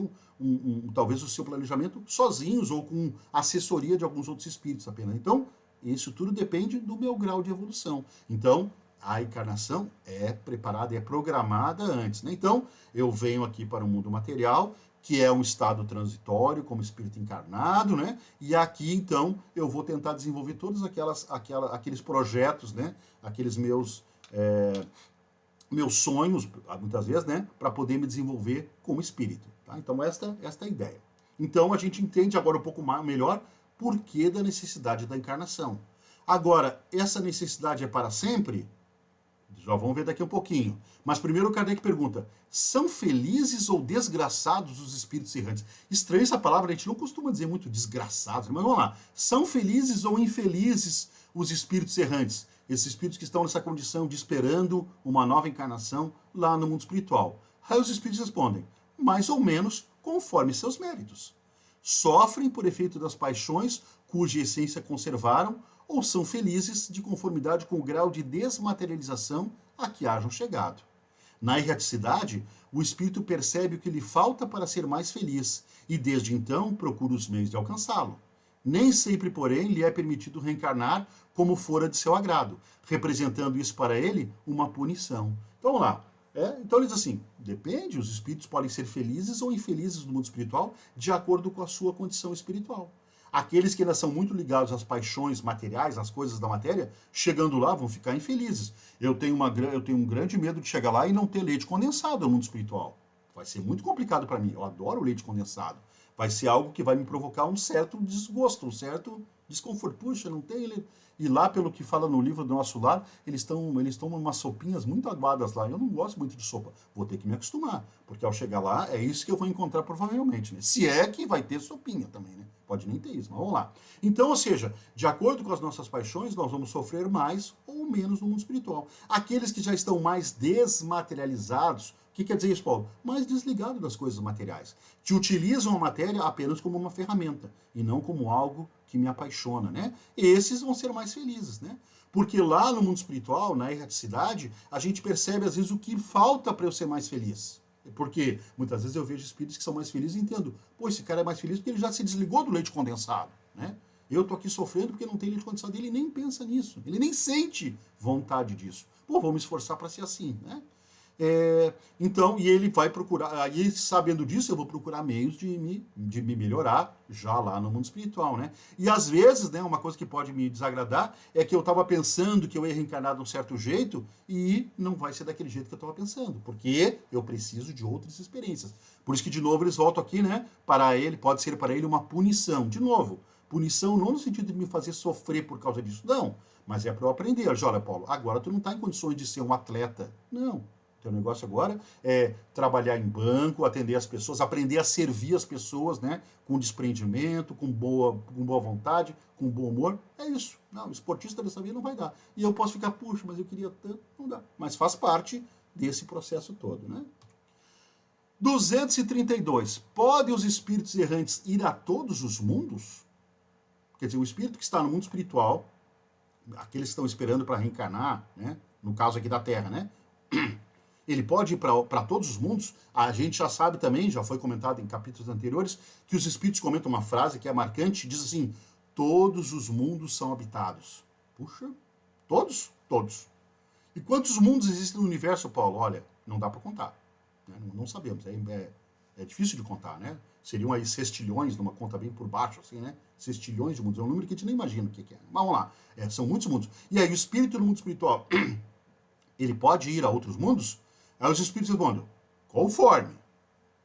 talvez o seu planejamento sozinhos ou com assessoria de alguns outros espíritos apenas. Então, isso tudo depende do meu grau de evolução. Então, a encarnação é preparada, é programada antes, né? Então, eu venho aqui para o mundo material, que é um estado transitório, como espírito encarnado, né? E aqui, então, eu vou tentar desenvolver todos aqueles projetos, né? Aqueles meus sonhos, muitas vezes, né? Para poder me desenvolver como espírito, tá? Então, esta é a ideia. Então, a gente entende agora um pouco melhor por que da necessidade da encarnação. Agora, essa necessidade é para sempre? Já vamos ver daqui um pouquinho. Mas primeiro o Kardec pergunta, são felizes ou desgraçados os espíritos errantes? Estranha essa palavra, a gente não costuma dizer muito desgraçados, mas vamos lá. São felizes ou infelizes os espíritos errantes? Esses espíritos que estão nessa condição de esperando uma nova encarnação lá no mundo espiritual. Aí os espíritos respondem, mais ou menos conforme seus méritos. Sofrem por efeito das paixões cuja essência conservaram, ou são felizes de conformidade com o grau de desmaterialização a que hajam chegado. Na erraticidade, o espírito percebe o que lhe falta para ser mais feliz e, desde então, procura os meios de alcançá-lo. Nem sempre, porém, lhe é permitido reencarnar como fora de seu agrado, representando isso para ele uma punição. Então, vamos lá. Então ele diz assim, depende, os espíritos podem ser felizes ou infelizes no mundo espiritual de acordo com a sua condição espiritual. Aqueles que ainda são muito ligados às paixões materiais, às coisas da matéria, chegando lá vão ficar infelizes. Eu tenho um grande medo de chegar lá e não ter leite condensado no mundo espiritual. Vai ser muito complicado para mim. Eu adoro leite condensado. Vai ser algo que vai me provocar um certo desgosto, um certo desconforto. Puxa, não tem ele. E lá, pelo que fala no livro do Nosso Lar, eles tomam umas sopinhas muito aguadas lá. Eu não gosto muito de sopa. Vou ter que me acostumar, porque ao chegar lá, é isso que eu vou encontrar provavelmente, né? Se é que vai ter sopinha também, né? Pode nem ter isso, mas vamos lá. Então, ou seja, de acordo com as nossas paixões, nós vamos sofrer mais ou menos no mundo espiritual. Aqueles que já estão mais desmaterializados, o que quer dizer isso, Paulo? Mais desligado das coisas materiais. Que utilizam a matéria apenas como uma ferramenta e não como algo que me apaixona, né? Esses vão ser mais felizes, né? Porque lá no mundo espiritual, na erraticidade, a gente percebe às vezes o que falta para eu ser mais feliz. Porque muitas vezes eu vejo espíritos que são mais felizes e entendo, pô, esse cara é mais feliz porque ele já se desligou do leite condensado, né? Eu tô aqui sofrendo porque não tem leite condensado. Ele nem pensa nisso, ele nem sente vontade disso. Pô, vou me esforçar para ser assim, né? Então, e ele vai procurar, aí sabendo disso, eu vou procurar meios de me melhorar já lá no mundo espiritual, né? E às vezes, né, uma coisa que pode me desagradar é que eu estava pensando que eu ia reencarnar de um certo jeito e não vai ser daquele jeito que eu estava pensando, porque eu preciso de outras experiências. Por isso que, de novo, eles voltam aqui, né? Para ele, pode ser para ele uma punição. De novo, punição não no sentido de me fazer sofrer por causa disso, não. Mas é para eu aprender. Olha, Paulo, agora tu não está em condições de ser um atleta. Não. O negócio agora é trabalhar em banco, atender as pessoas, aprender a servir as pessoas, né? Com desprendimento, com boa vontade, com bom humor. É isso. Não, esportista dessa vida não vai dar. E eu posso ficar, puxa, mas eu queria tanto, não dá. Mas faz parte desse processo todo, né? 232. Podem os espíritos errantes ir a todos os mundos? Quer dizer, o espírito que está no mundo espiritual, aqueles que estão esperando para reencarnar, né? No caso aqui da Terra, né? Ele pode ir para todos os mundos. A gente já sabe também, já foi comentado em capítulos anteriores, que os espíritos comentam uma frase que é marcante, diz assim, todos os mundos são habitados. Puxa, todos? Todos. E quantos mundos existem no universo, Paulo? Olha, não dá para contar. Né? Não sabemos, é difícil de contar, né? Seriam aí sextilhões, numa conta bem por baixo, assim, né? Sextilhões de mundos, é um número que a gente nem imagina o que é. Mas vamos lá, são muitos mundos. E aí, o espírito no mundo espiritual, ele pode ir a outros mundos? Aí os espíritos respondem, conforme.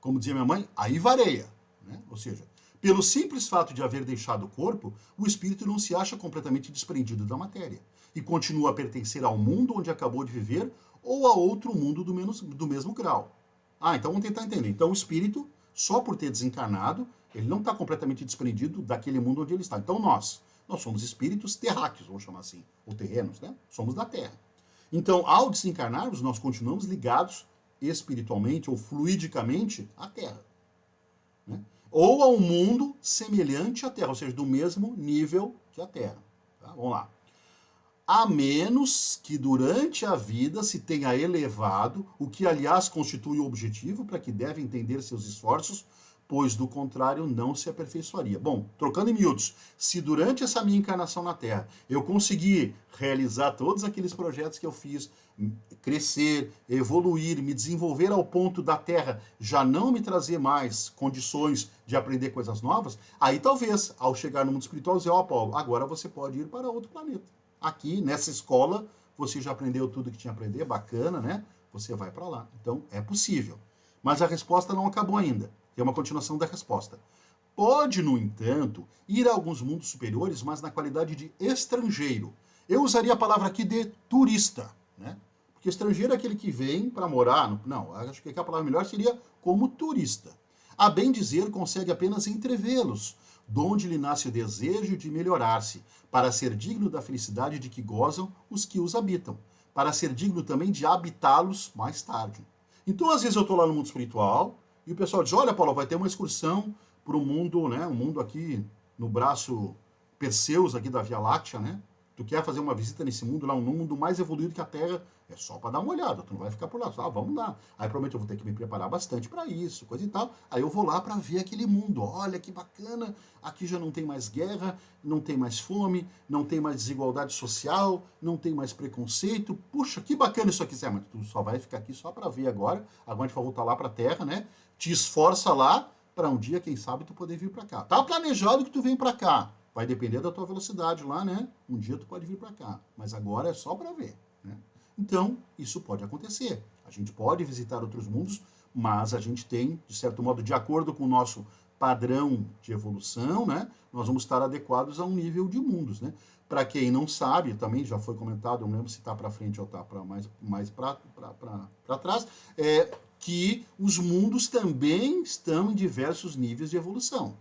Como dizia minha mãe, aí vareia. Né? Ou seja, pelo simples fato de haver deixado o corpo, o espírito não se acha completamente desprendido da matéria e continua a pertencer ao mundo onde acabou de viver ou a outro mundo do mesmo grau. Então vamos tentar entender. Então o espírito, só por ter desencarnado, ele não está completamente desprendido daquele mundo onde ele está. Então nós somos espíritos terráqueos, vamos chamar assim, ou terrenos, né? Somos da Terra. Então, ao desencarnarmos, nós continuamos ligados espiritualmente ou fluidicamente à Terra. Né? Ou a um mundo semelhante à Terra, ou seja, do mesmo nível que a Terra. Tá? Vamos lá. A menos que durante a vida se tenha elevado, o que aliás constitui o objetivo para que deve entender seus esforços, pois do contrário não se aperfeiçoaria. Bom, trocando em miúdos, se durante essa minha encarnação na Terra eu conseguir realizar todos aqueles projetos que eu fiz, crescer, evoluir, me desenvolver ao ponto da Terra já não me trazer mais condições de aprender coisas novas, aí talvez, ao chegar no mundo espiritual, dizer, Paulo, agora você pode ir para outro planeta. Aqui, nessa escola, você já aprendeu tudo que tinha a aprender, bacana, né? Você vai para lá. Então, é possível. Mas a resposta não acabou ainda. Tem uma continuação da resposta. Pode, no entanto, ir a alguns mundos superiores, mas na qualidade de estrangeiro. Eu usaria a palavra aqui de turista, né? Porque estrangeiro é aquele que vem para morar. Não, acho que a palavra melhor seria como turista. A bem dizer, consegue apenas entrevê-los, donde lhe nasce o desejo de melhorar-se, para ser digno da felicidade de que gozam os que os habitam, para ser digno também de habitá-los mais tarde. Então, às vezes eu estou lá no mundo espiritual, e o pessoal diz, olha, Paulo, vai ter uma excursão para o mundo, né? Um mundo aqui no braço Perseus aqui da Via Láctea, né? Tu quer fazer uma visita nesse mundo lá, um mundo mais evoluído que a Terra, é só para dar uma olhada, tu não vai ficar por lá, só, vamos lá. Aí provavelmente eu vou ter que me preparar bastante para isso, coisa e tal. Aí eu vou lá para ver aquele mundo, olha que bacana, aqui já não tem mais guerra, não tem mais fome, não tem mais desigualdade social, não tem mais preconceito. Puxa, que bacana isso aqui, Zé, mas tu só vai ficar aqui só para ver agora a gente vai voltar lá para a Terra, né? Te esforça lá para um dia, quem sabe, tu poder vir para cá. Tá planejado que tu vem para cá. Vai depender da tua velocidade lá, né? Um dia tu pode vir para cá, mas agora é só para ver, né? Então, isso pode acontecer. A gente pode visitar outros mundos, mas a gente tem, de certo modo, de acordo com o nosso padrão de evolução, né? Nós vamos estar adequados a um nível de mundos, né? Para quem não sabe, também já foi comentado, eu não lembro se está para frente ou está mais para trás, que os mundos também estão em diversos níveis de evolução,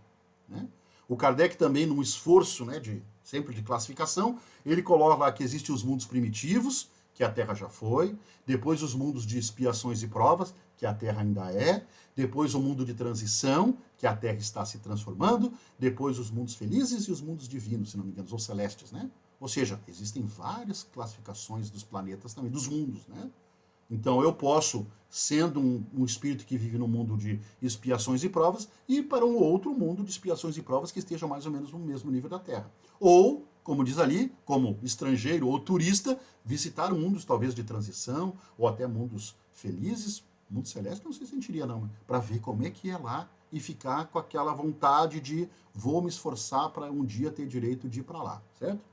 né? O Kardec também, num esforço, né, sempre de classificação, ele coloca lá que existem os mundos primitivos, que a Terra já foi, depois os mundos de expiações e provas, que a Terra ainda é, depois o mundo de transição, que a Terra está se transformando, depois os mundos felizes e os mundos divinos, se não me engano, os celestes, né? Ou seja, existem várias classificações dos planetas também, dos mundos, né? Então eu posso, sendo um espírito que vive no mundo de expiações e provas, ir para um outro mundo de expiações e provas que esteja mais ou menos no mesmo nível da Terra. Ou, como diz ali, como estrangeiro ou turista, visitar mundos talvez de transição, ou até mundos felizes, mundo celeste não se sentiria não, para ver como é que é lá e ficar com aquela vontade de vou me esforçar para um dia ter direito de ir para lá, certo?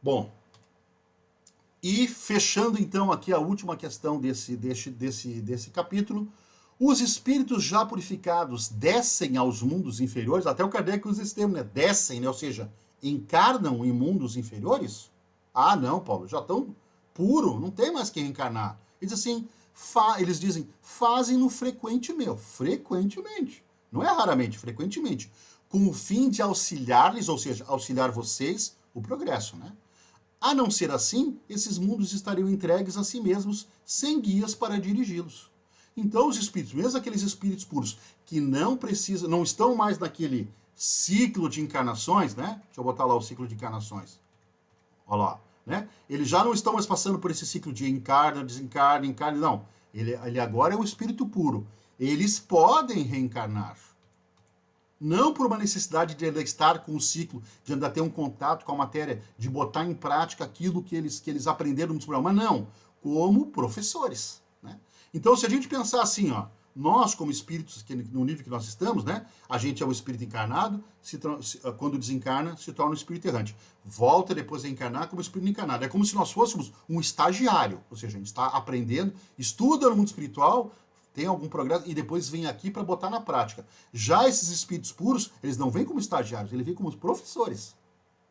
Bom, e fechando então aqui a última questão desse capítulo, os espíritos já purificados descem aos mundos inferiores, até o Kardec usa esse termo, né? Descem, né? Ou seja, encarnam em mundos inferiores? Ah, não, Paulo, já estão puro, não tem mais que reencarnar. Eles assim, eles dizem, fazem-no frequentemente. Não é raramente, frequentemente, com o fim de auxiliar-lhes, ou seja, auxiliar vocês, o progresso, né? A não ser assim, esses mundos estariam entregues a si mesmos, sem guias para dirigi-los. Então os espíritos, mesmo aqueles espíritos puros que não precisam, não estão mais naquele ciclo de encarnações, né? Deixa eu botar lá o ciclo de encarnações. Olha lá, né? Eles já não estão mais passando por esse ciclo de encarna, desencarna, encarna, não. Ele agora é o espírito puro. Eles podem reencarnar. Não por uma necessidade de ainda estar com o ciclo, de ainda ter um contato com a matéria, de botar em prática aquilo que eles aprenderam nos programas, mas não, como professores, né? Então, se a gente pensar assim, ó, nós como espíritos, no nível que nós estamos, né, a gente é um espírito encarnado, quando desencarna, se torna um espírito errante. Volta depois a encarnar como espírito encarnado. É como se nós fôssemos um estagiário, ou seja, a gente está aprendendo, estuda no mundo espiritual, tem algum progresso e depois vem aqui para botar na prática. Já esses espíritos puros, eles não vêm como estagiários, eles vêm como professores,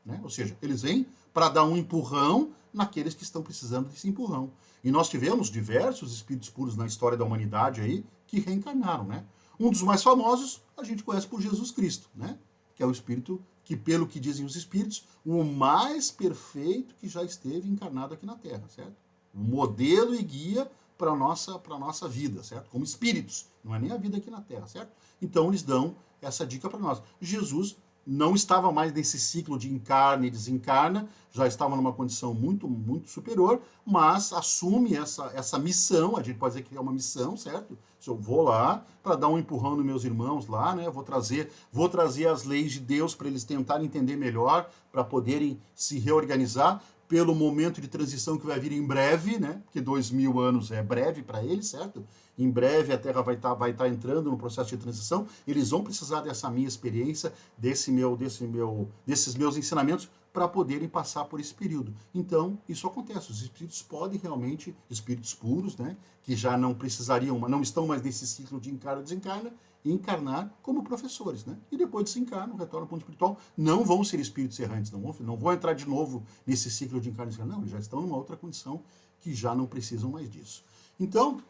né? Ou seja, eles vêm para dar um empurrão naqueles que estão precisando desse empurrão. E nós tivemos diversos espíritos puros na história da humanidade aí que reencarnaram, né? Um dos mais famosos a gente conhece por Jesus Cristo, né? Que é o espírito que, pelo que dizem os espíritos, o mais perfeito que já esteve encarnado aqui na Terra, certo? Um modelo e guia para a nossa vida, certo? Como espíritos, não é nem a vida aqui na Terra, certo? Então eles dão essa dica para nós. Jesus não estava mais nesse ciclo de encarna e desencarna, já estava numa condição muito, muito superior, mas assume essa missão, a gente pode dizer que é uma missão, certo? Se eu vou lá para dar um empurrão nos meus irmãos lá, né? Vou trazer as leis de Deus para eles tentarem entender melhor, para poderem se reorganizar, pelo momento de transição que vai vir em breve, né? Porque 2000 anos é breve para eles, certo? Em breve a Terra vai tá entrando no processo de transição. Eles vão precisar dessa minha experiência, desses meus ensinamentos para poderem passar por esse período. Então, isso acontece. Os espíritos podem realmente, espíritos puros, né? Que já não precisariam, não estão mais nesse ciclo de encarna e desencarna, encarnar como professores, né? E depois desencarnam, retornam ao mundo espiritual, não vão ser espíritos errantes, não vão entrar de novo nesse ciclo de encarna e desencarna, não, eles já estão numa outra condição que já não precisam mais disso. Então,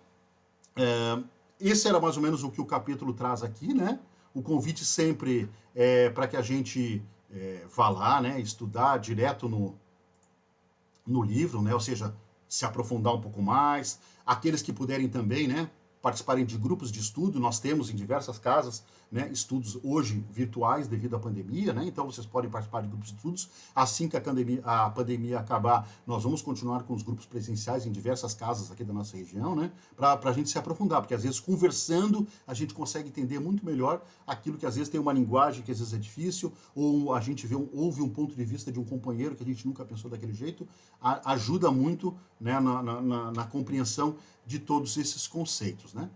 esse era mais ou menos o que o capítulo traz aqui, né? O convite sempre é para que a gente vá lá, né? Estudar direto no livro, né? Ou seja, se aprofundar um pouco mais. Aqueles que puderem também, né? participarem de grupos de estudo. Nós temos em diversas casas, né, estudos hoje virtuais devido à pandemia, né? Então vocês podem participar de grupos de estudos. Assim que a pandemia acabar, nós vamos continuar com os grupos presenciais em diversas casas aqui da nossa região, né? Para a gente se aprofundar, porque às vezes conversando a gente consegue entender muito melhor aquilo que às vezes tem uma linguagem que às vezes é difícil, ou a gente ouve um ponto de vista de um companheiro que a gente nunca pensou daquele jeito, ajuda muito, né, na compreensão de todos esses conceitos, né?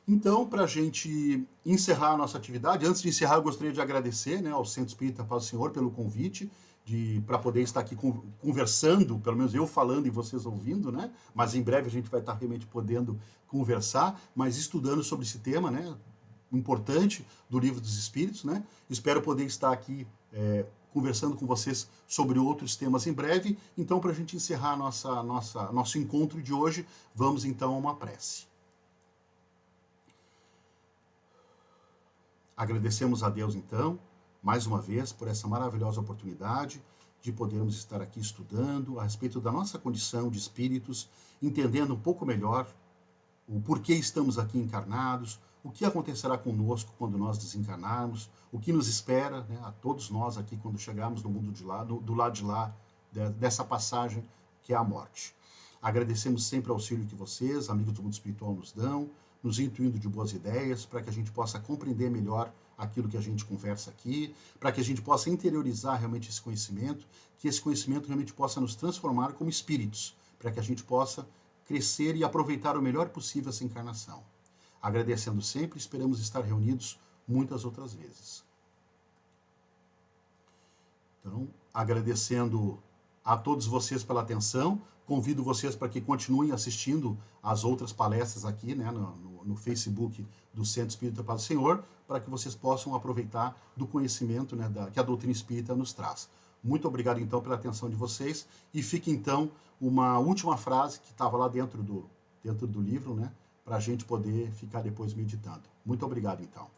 Então, para a gente encerrar a nossa atividade, antes de encerrar, eu gostaria de agradecer, né, ao Centro Espírita Paz do Senhor pelo convite, para poder estar aqui conversando, pelo menos eu falando e vocês ouvindo, né? Mas em breve a gente vai estar realmente podendo conversar, mas estudando sobre esse tema, né, importante do Livro dos Espíritos, né? Espero poder estar aqui conversando com vocês sobre outros temas em breve. Então, para a gente encerrar nosso encontro de hoje, vamos então a uma prece. Agradecemos a Deus, então, mais uma vez, por essa maravilhosa oportunidade de podermos estar aqui estudando a respeito da nossa condição de espíritos, entendendo um pouco melhor o porquê estamos aqui encarnados, o que acontecerá conosco quando nós desencarnarmos, o que nos espera, né, a todos nós aqui quando chegarmos no mundo de lá, do lado de lá, dessa passagem que é a morte. Agradecemos sempre o auxílio que vocês, amigos do mundo espiritual, nos dão, nos intuindo de boas ideias, para que a gente possa compreender melhor aquilo que a gente conversa aqui, para que a gente possa interiorizar realmente esse conhecimento, que esse conhecimento realmente possa nos transformar como espíritos, para que a gente possa crescer e aproveitar o melhor possível essa encarnação. Agradecendo sempre, esperamos estar reunidos muitas outras vezes. Então, agradecendo a todos vocês pela atenção, convido vocês para que continuem assistindo as outras palestras aqui, né, no Facebook do Centro Espírita Paz do Senhor, para que vocês possam aproveitar do conhecimento, né, que a doutrina espírita nos traz. Muito obrigado, então, pela atenção de vocês. E fica, então, uma última frase que estava lá dentro do livro, né, para a gente poder ficar depois meditando. Muito obrigado, então.